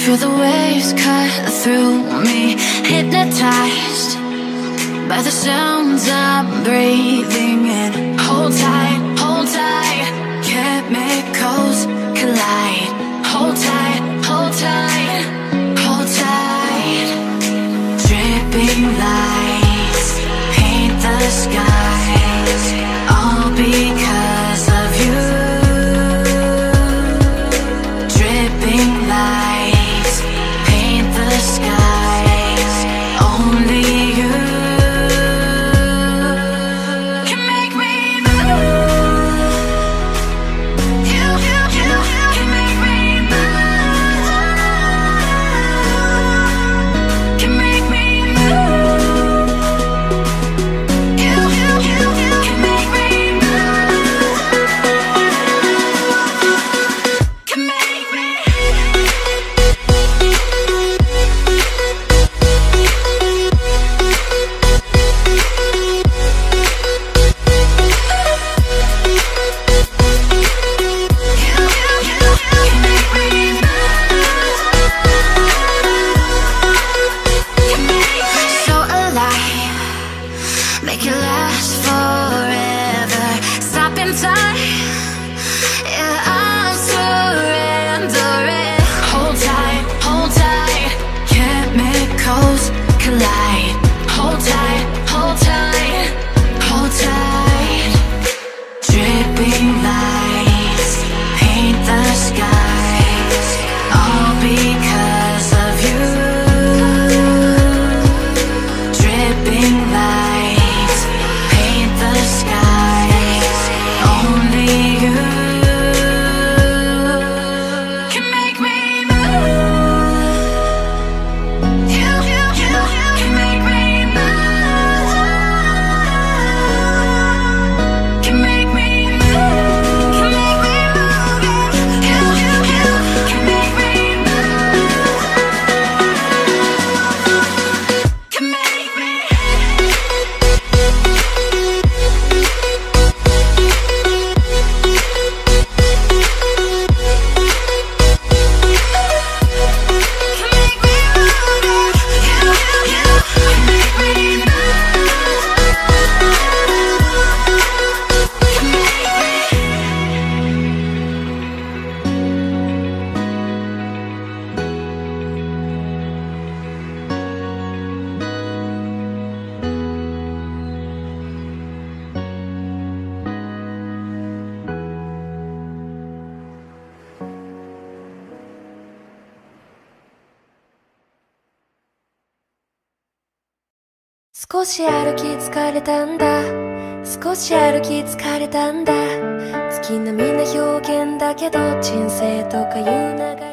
Feel the waves cut through me, hypnotized by the sounds I'm breathing in. Hold tight, chemicals collide. Hold tight, hold tight, hold tight. Dripping lights paint the skies, all because of you. Dripping lights paint the skies, only you can make me move. You can make me move. Can make me move. You can make me move. Can make me. So alive, make it last forever. Stop in time, yeah, I'm surrendering. Hold tight, chemicals collide. Hold tight, hold tight, hold tight. Dripping lights paint the skies, all because of you. Dripping lights paint the skies, only you can make me move. You can make me move. Can make me move. Can make me move. You can make me move. Can make me.少し歩き疲れたんだ、少し歩き疲れたんだ。月並みな表現だけど人生とかいう長い